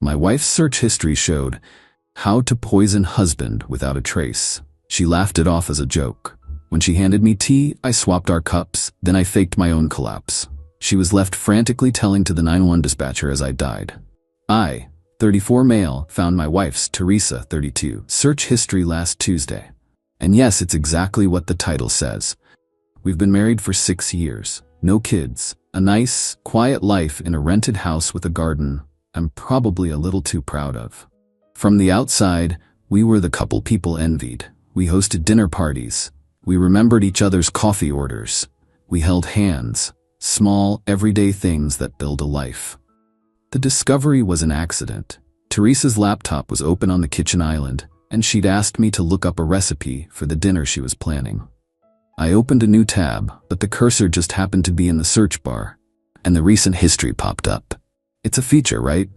My wife's search history showed how to poison husband without a trace. She laughed it off as a joke. When she handed me tea, I swapped our cups, then I faked my own collapse. She was left frantically telling to the 911 dispatcher as I died. I, 34 male, found my wife's, Teresa, 32, search history last Tuesday. And yes, it's exactly what the title says. We've been married for 6 years, no kids, a nice, quiet life in a rented house with a garden I'm probably a little too proud of. From the outside, we were the couple people envied. We hosted dinner parties. We remembered each other's coffee orders. We held hands, small, everyday things that build a life. The discovery was an accident. Teresa's laptop was open on the kitchen island, and she'd asked me to look up a recipe for the dinner she was planning. I opened a new tab, but the cursor just happened to be in the search bar, and the recent history popped up. It's a feature, right?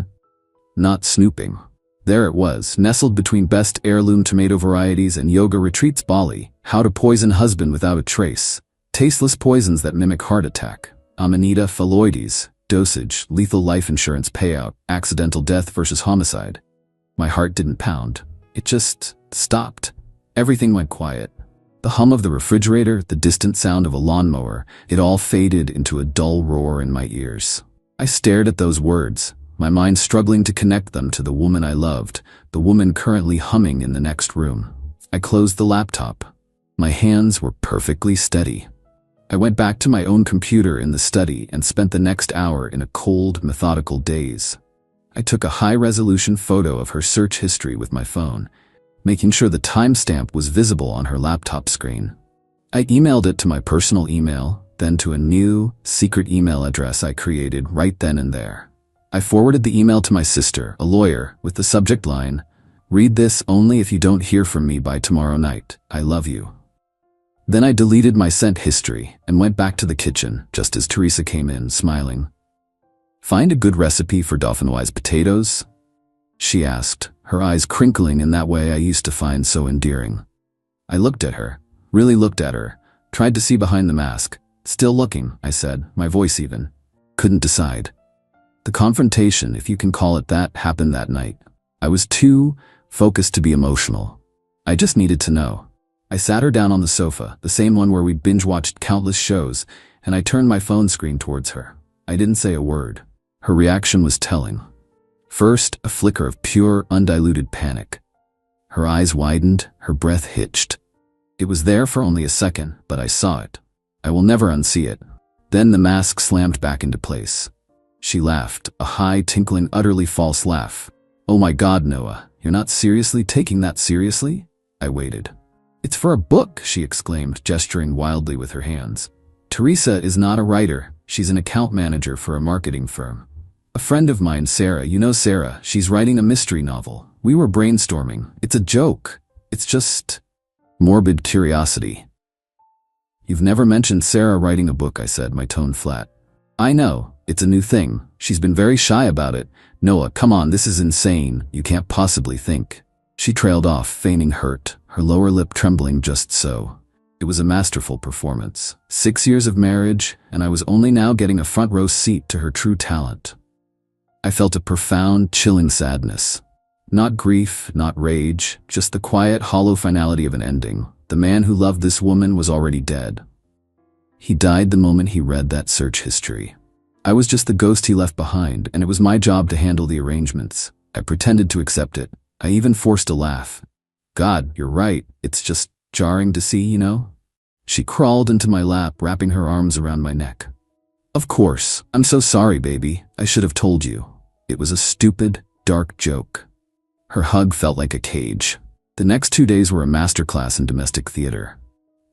Not snooping. There it was, nestled between best heirloom tomato varieties and yoga retreats Bali, how to poison husband without a trace, tasteless poisons that mimic heart attack, Amanita phalloides, dosage, lethal life insurance payout, accidental death versus homicide. My heart didn't pound. It just stopped. Everything went quiet. The hum of the refrigerator, the distant sound of a lawnmower, it all faded into a dull roar in my ears. I stared at those words, my mind struggling to connect them to the woman I loved, the woman currently humming in the next room. I closed the laptop. My hands were perfectly steady. I went back to my own computer in the study and spent the next hour in a cold, methodical daze. I took a high-resolution photo of her search history with my phone, making sure the timestamp was visible on her laptop screen. I emailed it to my personal email, then to a new, secret email address I created right then and there. I forwarded the email to my sister, a lawyer, with the subject line, "Read this only if you don't hear from me by tomorrow night. I love you." Then I deleted my sent history and went back to the kitchen just as Teresa came in, smiling. "Find a good recipe for dauphinoise potatoes?" she asked, her eyes crinkling in that way I used to find so endearing. I looked at her, really looked at her, tried to see behind the mask. "Still looking," I said, my voice even. Couldn't decide. The confrontation, if you can call it that, happened that night. I was too focused to be emotional. I just needed to know. I sat her down on the sofa, the same one where we'd binge-watched countless shows, and I turned my phone screen towards her. I didn't say a word. Her reaction was telling. First, a flicker of pure, undiluted panic. Her eyes widened, her breath hitched. It was there for only a second, but I saw it. I will never unsee it. Then the mask slammed back into place. She laughed, a high, tinkling, utterly false laugh. "Oh my God, Noah, you're not seriously taking that seriously?" I waited. "It's for a book," she exclaimed, gesturing wildly with her hands. "Teresa is not a writer. She's an account manager for a marketing firm. A friend of mine, Sarah, you know Sarah, she's writing a mystery novel. We were brainstorming. It's a joke. It's just morbid curiosity." "You've never mentioned Sarah writing a book," I said, my tone flat. "I know. It's a new thing. She's been very shy about it. Noah, come on, this is insane. You can't possibly think." She trailed off, feigning hurt, her lower lip trembling just so. It was a masterful performance. 6 years of marriage, and I was only now getting a front row seat to her true talent. I felt a profound, chilling sadness. Not grief, not rage, just the quiet, hollow finality of an ending. The man who loved this woman was already dead. He died the moment he read that search history. I was just the ghost he left behind, and it was my job to handle the arrangements. I pretended to accept it. I even forced a laugh. "God, you're right. It's just jarring to see, you know?" She crawled into my lap, wrapping her arms around my neck. "Of course. I'm so sorry, baby. I should have told you. It was a stupid, dark joke." Her hug felt like a cage. The next 2 days were a masterclass in domestic theater.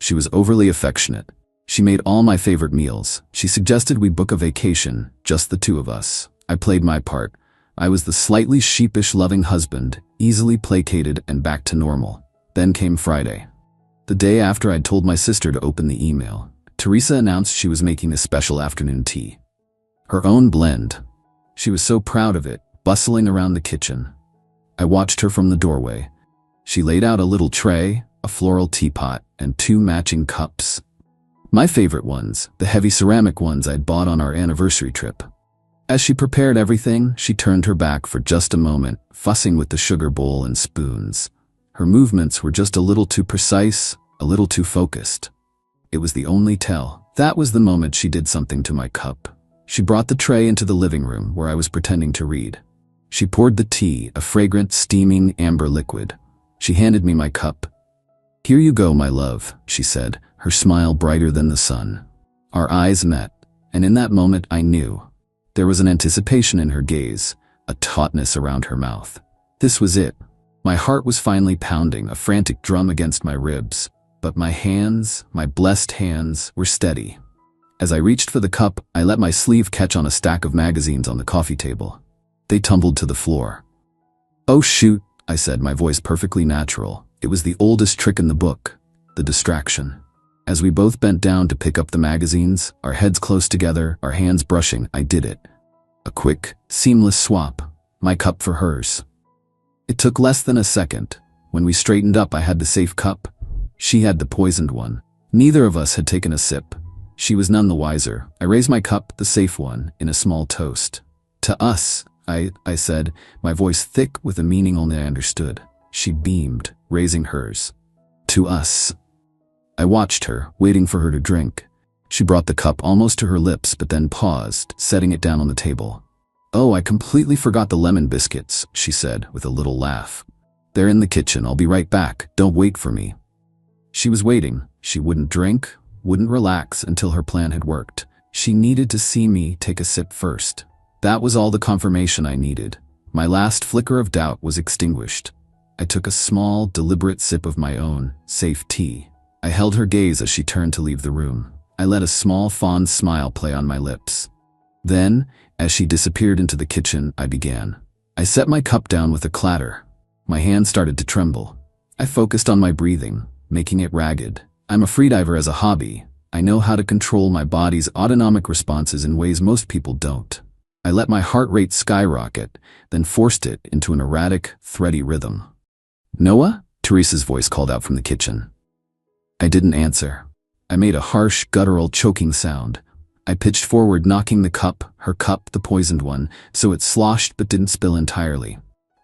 She was overly affectionate. She made all my favorite meals. She suggested we book a vacation, just the two of us. I played my part. I was the slightly sheepish, loving husband, easily placated and back to normal. Then came Friday. The day after I'd told my sister to open the email, Teresa announced she was making a special afternoon tea. Her own blend. She was so proud of it, bustling around the kitchen. I watched her from the doorway. She laid out a little tray, a floral teapot, and 2 matching cups. My favorite ones, the heavy ceramic ones I'd bought on our anniversary trip. As she prepared everything, she turned her back for just a moment, fussing with the sugar bowl and spoons. Her movements were just a little too precise, a little too focused. It was the only tell. That was the moment she did something to my cup. She brought the tray into the living room where I was pretending to read. She poured the tea, a fragrant, steaming amber liquid. She handed me my cup. "Here you go, my love," she said, her smile brighter than the sun. Our eyes met, and in that moment I knew. There was an anticipation in her gaze, a tautness around her mouth. This was it. My heart was finally pounding, a frantic drum against my ribs. But my hands, my blessed hands, were steady. As I reached for the cup, I let my sleeve catch on a stack of magazines on the coffee table. They tumbled to the floor. "Oh shoot," I said, my voice perfectly natural. It was the oldest trick in the book, the distraction. As we both bent down to pick up the magazines, our heads close together, our hands brushing, I did it. A quick, seamless swap, my cup for hers. It took less than a second. When we straightened up, I had the safe cup. She had the poisoned one. Neither of us had taken a sip. She was none the wiser. I raised my cup, the safe one, in a small toast. "To us," I said, my voice thick with a meaning only I understood. She beamed, raising hers. "To us." I watched her, waiting for her to drink. She brought the cup almost to her lips, but then paused, setting it down on the table. "Oh, I completely forgot the lemon biscuits," she said, with a little laugh. "They're in the kitchen. I'll be right back. Don't wait for me." She was waiting. She wouldn't drink, wouldn't relax until her plan had worked. She needed to see me take a sip first. That was all the confirmation I needed. My last flicker of doubt was extinguished. I took a small, deliberate sip of my own, safe tea. I held her gaze as she turned to leave the room. I let a small, fond smile play on my lips. Then, as she disappeared into the kitchen, I began. I set my cup down with a clatter. My hand started to tremble. I focused on my breathing, making it ragged. I'm a freediver as a hobby. I know how to control my body's autonomic responses in ways most people don't. I let my heart rate skyrocket, then forced it into an erratic, thready rhythm. "Noah?" Teresa's voice called out from the kitchen. I didn't answer. I made a harsh, guttural, choking sound. I pitched forward, knocking her cup, the poisoned one, so it sloshed but didn't spill entirely.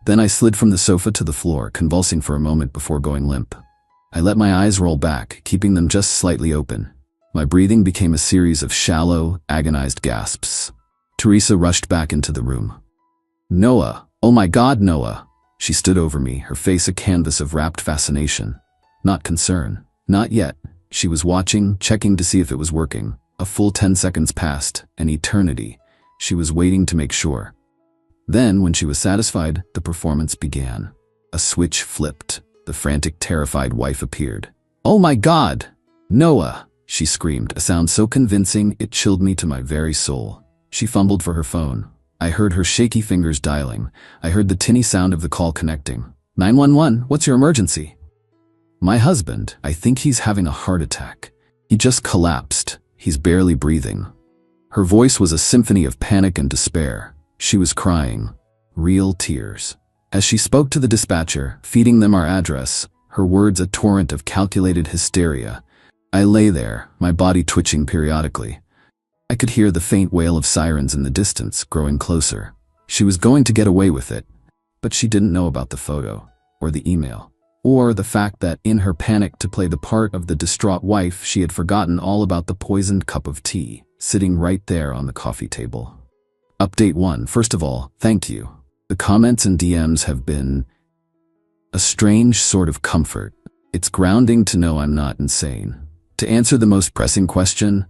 Then I slid from the sofa to the floor, convulsing for a moment before going limp. I let my eyes roll back, keeping them just slightly open. My breathing became a series of shallow, agonized gasps. Teresa rushed back into the room. "Noah! Oh my God, Noah!" She stood over me, her face a canvas of rapt fascination. Not concern. Not yet. She was watching, checking to see if it was working. A full 10 seconds passed, an eternity. She was waiting to make sure. Then, when she was satisfied, the performance began. A switch flipped. The frantic, terrified wife appeared. "Oh my God! Noah!" she screamed, a sound so convincing it chilled me to my very soul. She fumbled for her phone. I heard her shaky fingers dialing. I heard the tinny sound of the call connecting. 911, what's your emergency? "My husband, I think he's having a heart attack. He just collapsed. He's barely breathing." Her voice was a symphony of panic and despair. She was crying. Real tears. As she spoke to the dispatcher, feeding them our address, her words a torrent of calculated hysteria. I lay there, my body twitching periodically. I could hear the faint wail of sirens in the distance, growing closer. She was going to get away with it. But she didn't know about the photo, or the email, or the fact that in her panic to play the part of the distraught wife, she had forgotten all about the poisoned cup of tea, sitting right there on the coffee table. Update 1. First of all, thank you. The comments and DMs have been a strange sort of comfort. It's grounding to know I'm not insane. To answer the most pressing question,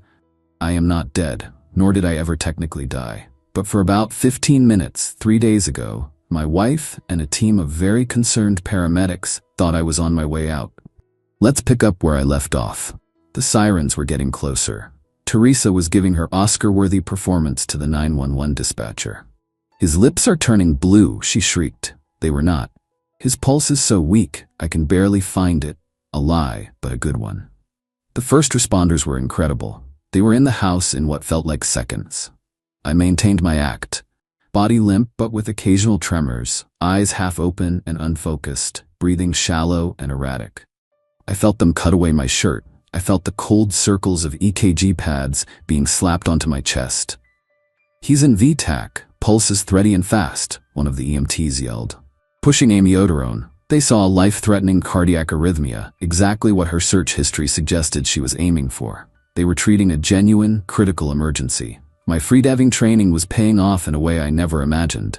I am not dead, nor did I ever technically die. But for about 15 minutes, 3 days ago, my wife and a team of very concerned paramedics thought I was on my way out. Let's pick up where I left off. The sirens were getting closer. Teresa was giving her Oscar-worthy performance to the 911 dispatcher. "His lips are turning blue," she shrieked. They were not. "His pulse is so weak, I can barely find it." A lie, but a good one. The first responders were incredible. They were in the house in what felt like seconds. I maintained my act. Body limp but with occasional tremors, eyes half open and unfocused, breathing shallow and erratic. I felt them cut away my shirt. I felt the cold circles of EKG pads being slapped onto my chest. "He's in VTAC, pulse is thready and fast," one of the EMTs yelled. Pushing amiodarone, they saw a life-threatening cardiac arrhythmia, exactly what her search history suggested she was aiming for. They were treating a genuine, critical emergency. My freediving training was paying off in a way I never imagined.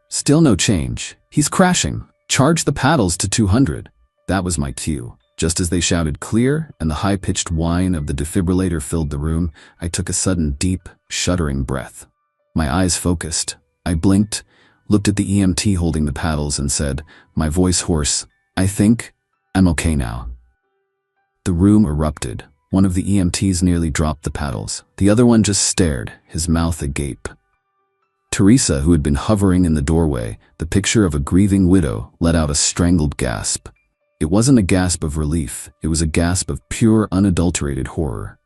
Still no change. "He's crashing. Charge the paddles to 200. That was my cue. Just as they shouted clear and the high-pitched whine of the defibrillator filled the room, I took a sudden deep, shuddering breath. My eyes focused. I blinked, looked at the EMT holding the paddles and said, my voice hoarse, "I think I'm okay now." The room erupted. One of the EMTs nearly dropped the paddles. The other one just stared, his mouth agape. Teresa, who had been hovering in the doorway, the picture of a grieving widow, let out a strangled gasp. It wasn't a gasp of relief, it was a gasp of pure, unadulterated horror.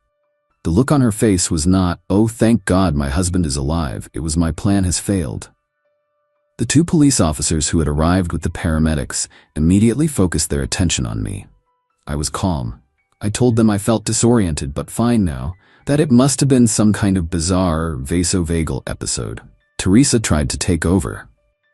The look on her face was not, "Oh, thank God my husband is alive," it was, "My plan has failed." The two police officers who had arrived with the paramedics immediately focused their attention on me. I was calm. I told them I felt disoriented but fine now, that it must have been some kind of bizarre vasovagal episode. Teresa tried to take over.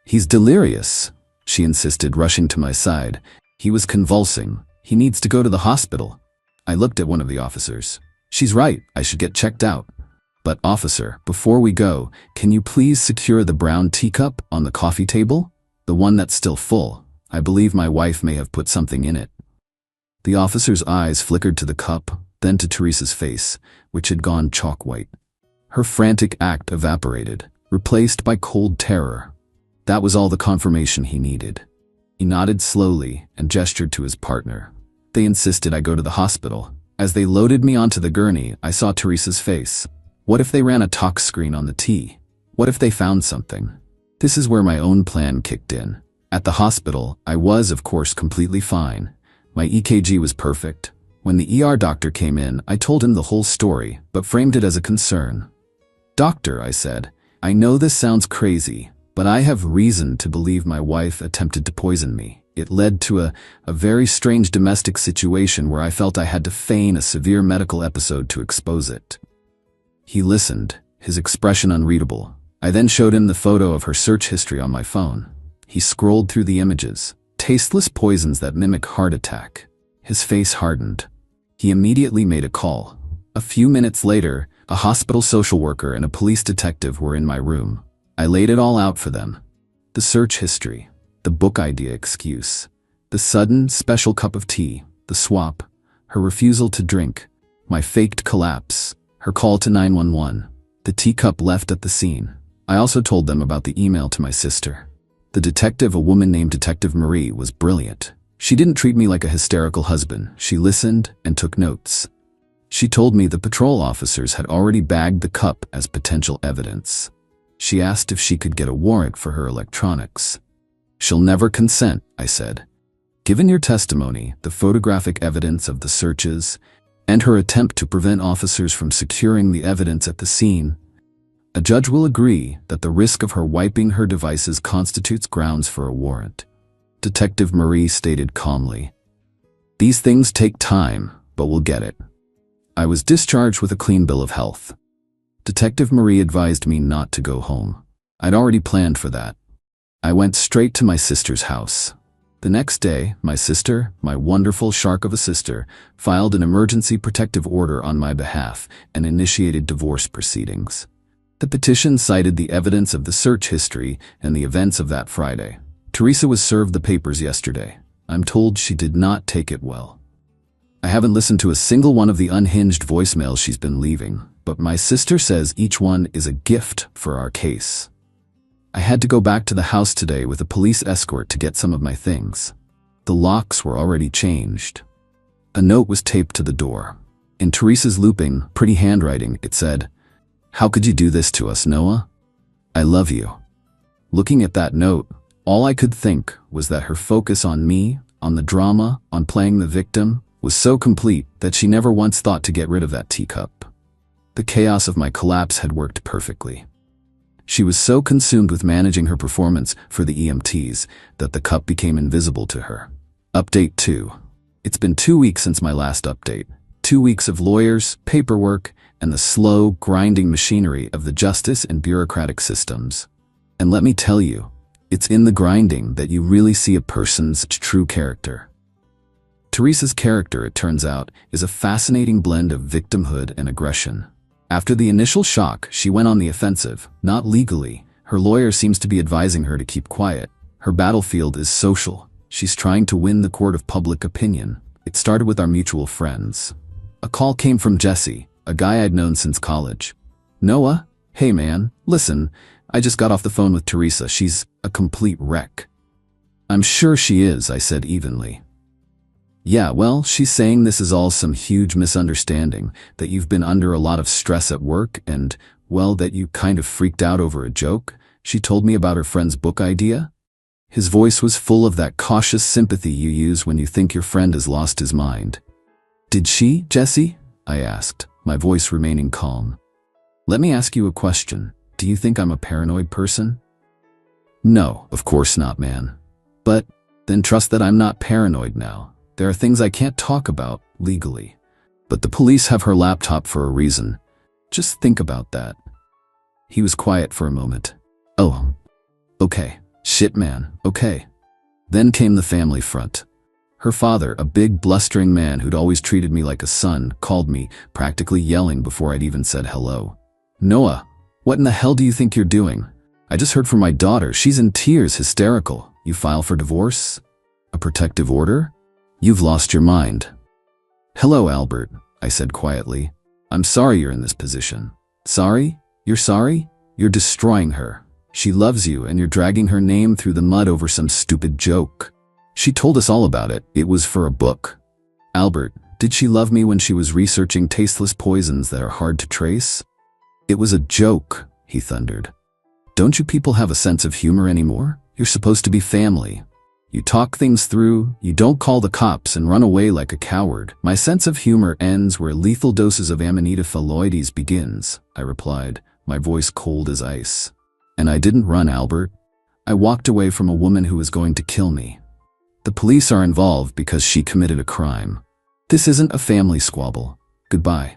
"He's delirious," she insisted, rushing to my side. "He was convulsing. He needs to go to the hospital." I looked at one of the officers. "She's right, I should get checked out. But officer, before we go, can you please secure the brown teacup on the coffee table? The one that's still full. I believe my wife may have put something in it." The officer's eyes flickered to the cup, then to Teresa's face, which had gone chalk white. Her frantic act evaporated, replaced by cold terror. That was all the confirmation he needed. He nodded slowly and gestured to his partner. They insisted I go to the hospital. As they loaded me onto the gurney, I saw Teresa's face. What if they ran a tox screen on the tea? What if they found something? This is where my own plan kicked in. At the hospital, I was, of course, completely fine. My EKG was perfect. When the ER doctor came in, I told him the whole story, but framed it as a concern. "Doctor," I said, "I know this sounds crazy, but I have reason to believe my wife attempted to poison me. It led to a very strange domestic situation where I felt I had to feign a severe medical episode to expose it." He listened, his expression unreadable. I then showed him the photo of her search history on my phone. He scrolled through the images. Tasteless poisons that mimic heart attack. His face hardened. He immediately made a call. A few minutes later, a hospital social worker and a police detective were in my room. I laid it all out for them. The search history, the book idea excuse, the sudden special cup of tea, the swap, her refusal to drink, my faked collapse, her call to 911, the teacup left at the scene. I also told them about the email to my sister. The detective, a woman named Detective Marie, was brilliant. She didn't treat me like a hysterical husband. She listened and took notes. She told me the patrol officers had already bagged the cup as potential evidence. She asked if she could get a warrant for her electronics. "She'll never consent," I said. "Given your testimony, the photographic evidence of the searches, and her attempt to prevent officers from securing the evidence at the scene, a judge will agree that the risk of her wiping her devices constitutes grounds for a warrant." Detective Marie stated calmly, "These things take time, but we'll get it." I was discharged with a clean bill of health. Detective Marie advised me not to go home. I'd already planned for that. I went straight to my sister's house. The next day, my sister, my wonderful shark of a sister, filed an emergency protective order on my behalf and initiated divorce proceedings. The petition cited the evidence of the search history and the events of that Friday. Teresa was served the papers yesterday. I'm told she did not take it well. I haven't listened to a single one of the unhinged voicemails she's been leaving, but my sister says each one is a gift for our case. I had to go back to the house today with a police escort to get some of my things. The locks were already changed. A note was taped to the door. In Teresa's looping, pretty handwriting, it said, "How could you do this to us, Noah? I love you." Looking at that note, all I could think was that her focus on me, on the drama, on playing the victim, was so complete that she never once thought to get rid of that teacup. The chaos of my collapse had worked perfectly. She was so consumed with managing her performance for the EMTs that the cup became invisible to her. Update 2. It's been 2 weeks since my last update. 2 weeks of lawyers, paperwork, and the slow, grinding machinery of the justice and bureaucratic systems. And let me tell you, it's in the grinding that you really see a person's true character. Teresa's character, it turns out, is a fascinating blend of victimhood and aggression. After the initial shock, she went on the offensive, not legally. Her lawyer seems to be advising her to keep quiet. Her battlefield is social. She's trying to win the court of public opinion. It started with our mutual friends. A call came from Jesse, a guy I'd known since college. "Noah? Hey man, listen, I just got off the phone with Teresa. She's a complete wreck." "I'm sure she is," I said evenly. "Yeah, well, she's saying this is all some huge misunderstanding, that you've been under a lot of stress at work and, well, that you kind of freaked out over a joke. She told me about her friend's book idea." His voice was full of that cautious sympathy you use when you think your friend has lost his mind. "Did she, Jesse?" I asked, my voice remaining calm. "Let me ask you a question. Do you think I'm a paranoid person?" "No, of course not, man. But then trust that I'm not paranoid now. There are things I can't talk about legally. But the police have her laptop for a reason. Just think about that." He was quiet for a moment. "Oh, okay. Shit, man. Okay." Then came the family front. Her father, a big, blustering man who'd always treated me like a son, called me, practically yelling before I'd even said hello. "Noah, what in the hell do you think you're doing? I just heard from my daughter. She's in tears, hysterical. You file for divorce? A protective order? You've lost your mind." "Hello, Albert," I said quietly. "I'm sorry you're in this position." "Sorry? You're sorry? You're destroying her. She loves you and you're dragging her name through the mud over some stupid joke. She told us all about it. It was for a book." "Albert, did she love me when she was researching tasteless poisons that are hard to trace?" "It was a joke," he thundered. "Don't you people have a sense of humor anymore? You're supposed to be family. You talk things through, you don't call the cops and run away like a coward." "My sense of humor ends where lethal doses of Amanita phalloides begins," I replied, my voice cold as ice. "And I didn't run, Albert. I walked away from a woman who was going to kill me. The police are involved because she committed a crime. This isn't a family squabble. Goodbye."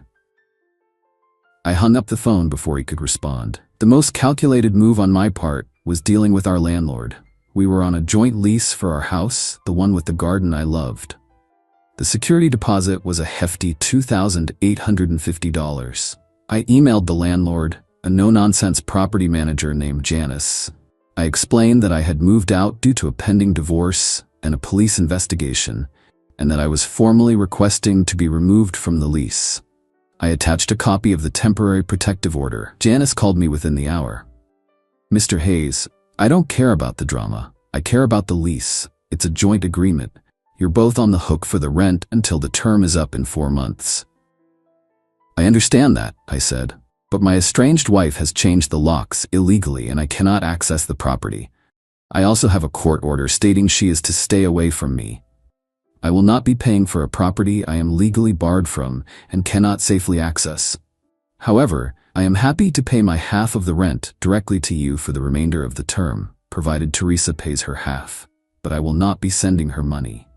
I hung up the phone before he could respond. The most calculated move on my part was dealing with our landlord. We were on a joint lease for our house, the one with the garden I loved. The security deposit was a hefty $2,850. I emailed the landlord, a no-nonsense property manager named Janice. I explained that I had moved out due to a pending divorce and a police investigation, and that I was formally requesting to be removed from the lease. I attached a copy of the temporary protective order. Janice called me within the hour. "Mr. Hayes, I don't care about the drama. I care about the lease. It's a joint agreement. You're both on the hook for the rent until the term is up in 4 months." "I understand that," I said, "but my estranged wife has changed the locks illegally and I cannot access the property. I also have a court order stating she is to stay away from me. I will not be paying for a property I am legally barred from and cannot safely access. However, I am happy to pay my half of the rent directly to you for the remainder of the term, provided Teresa pays her half, but I will not be sending her money."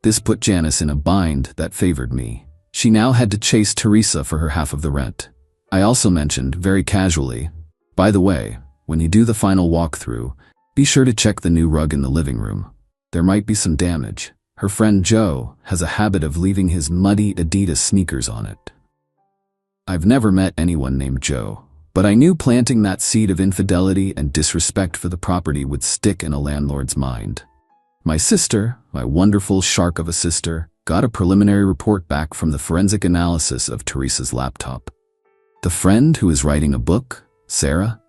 This put Janice in a bind that favored me. She now had to chase Teresa for her half of the rent. I also mentioned, very casually, "By the way, when you do the final walkthrough, be sure to check the new rug in the living room. There might be some damage. Her friend Joe has a habit of leaving his muddy Adidas sneakers on it." I've never met anyone named Joe, but I knew planting that seed of infidelity and disrespect for the property would stick in a landlord's mind. My sister, my wonderful shark of a sister, got a preliminary report back from the forensic analysis of Teresa's laptop. The friend who is writing a book, Sarah?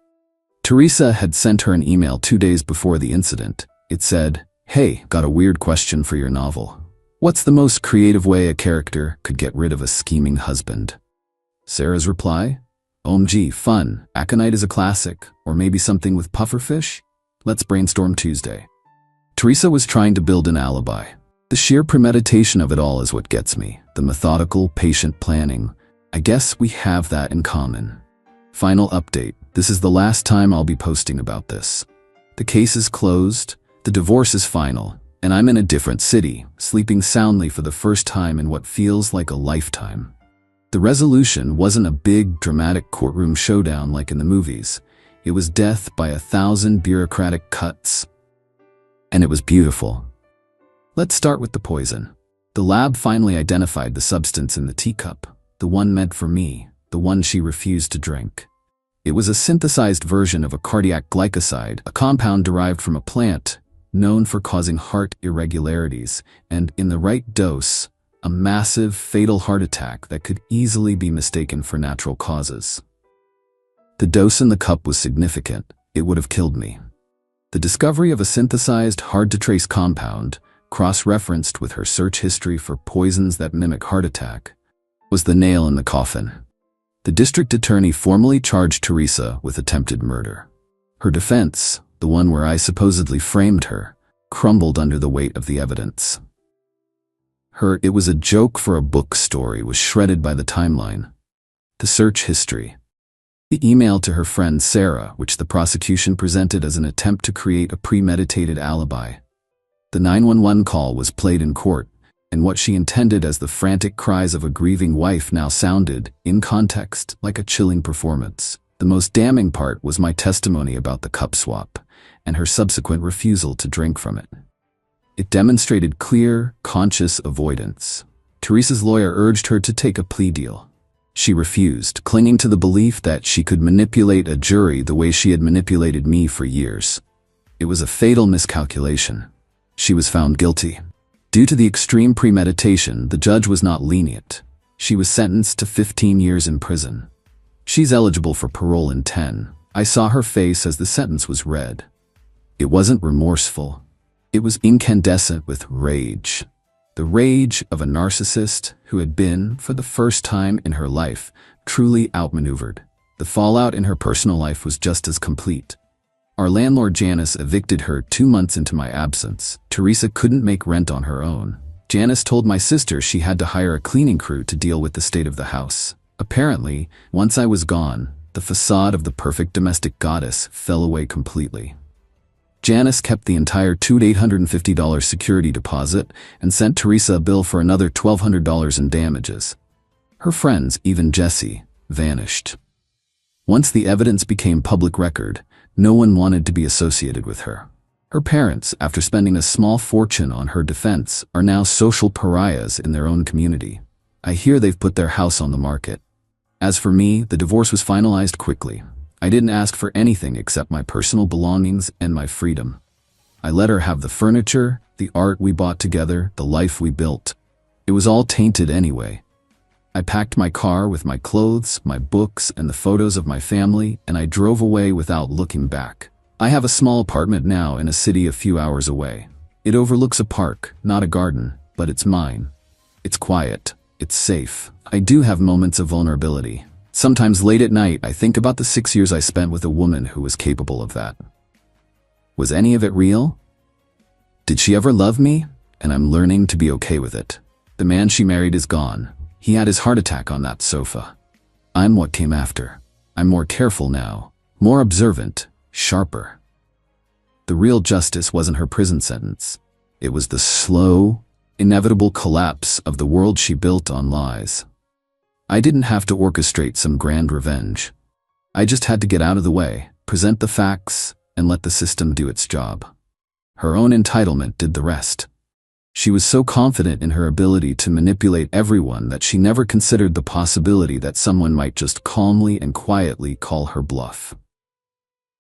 Teresa had sent her an email 2 days before the incident. It said, "Hey, got a weird question for your novel. What's the most creative way a character could get rid of a scheming husband?" Sarah's reply? "OMG, fun. Aconite is a classic. Or maybe something with pufferfish? Let's brainstorm Tuesday." Teresa was trying to build an alibi. The sheer premeditation of it all is what gets me. The methodical, patient planning. I guess we have that in common. Final update. This is the last time I'll be posting about this. The case is closed, the divorce is final, and I'm in a different city, sleeping soundly for the first time in what feels like a lifetime. The resolution wasn't a big, dramatic courtroom showdown like in the movies. It was death by 1,000 bureaucratic cuts. And it was beautiful. Let's start with the poison. The lab finally identified the substance in the teacup, the one meant for me, the one she refused to drink. It was a synthesized version of a cardiac glycoside, a compound derived from a plant known for causing heart irregularities, and in the right dose, a massive, fatal heart attack that could easily be mistaken for natural causes. The dose in the cup was significant. It would have killed me. The discovery of a synthesized, hard-to-trace compound, cross-referenced with her search history for poisons that mimic heart attack, was the nail in the coffin. The district attorney formally charged Teresa with attempted murder. Her defense, the one where I supposedly framed her, crumbled under the weight of the evidence. Her "it was a joke for a book" story was shredded by the timeline. The search history. The email to her friend Sarah, which the prosecution presented as an attempt to create a premeditated alibi. The 911 call was played in court, and what she intended as the frantic cries of a grieving wife now sounded, in context, like a chilling performance. The most damning part was my testimony about the cup swap, and her subsequent refusal to drink from it. It demonstrated clear, conscious avoidance. Teresa's lawyer urged her to take a plea deal. She refused, clinging to the belief that she could manipulate a jury the way she had manipulated me for years. It was a fatal miscalculation. She was found guilty. Due to the extreme premeditation, the judge was not lenient. She was sentenced to 15 years in prison. She's eligible for parole in 10. I saw her face as the sentence was read. It wasn't remorseful. It was incandescent with rage. The rage of a narcissist who had been, for the first time in her life, truly outmaneuvered. The fallout in her personal life was just as complete. Our landlord Janice evicted her 2 months into my absence. Teresa couldn't make rent on her own. Janice told my sister she had to hire a cleaning crew to deal with the state of the house. Apparently, once I was gone, the facade of the perfect domestic goddess fell away completely. Janice kept the entire $2,850 security deposit and sent Teresa a bill for another $1,200 in damages. Her friends, even Jesse, vanished. Once the evidence became public record, no one wanted to be associated with her. Her parents, after spending a small fortune on her defense, are now social pariahs in their own community. I hear they've put their house on the market. As for me, the divorce was finalized quickly. I didn't ask for anything except my personal belongings and my freedom. I let her have the furniture, the art we bought together, the life we built. It was all tainted anyway. I packed my car with my clothes, my books, and the photos of my family, and I drove away without looking back. I have a small apartment now in a city a few hours away. It overlooks a park, not a garden, but it's mine. It's quiet. It's safe. I do have moments of vulnerability. Sometimes late at night, I think about the 6 years I spent with a woman who was capable of that. Was any of it real? Did she ever love me? And I'm learning to be okay with it. The man she married is gone. He had his heart attack on that sofa. I'm what came after. I'm more careful now, more observant, sharper. The real justice wasn't her prison sentence. It was the slow, inevitable collapse of the world she built on lies. I didn't have to orchestrate some grand revenge. I just had to get out of the way, present the facts, and let the system do its job. Her own entitlement did the rest. She was so confident in her ability to manipulate everyone that she never considered the possibility that someone might just calmly and quietly call her bluff.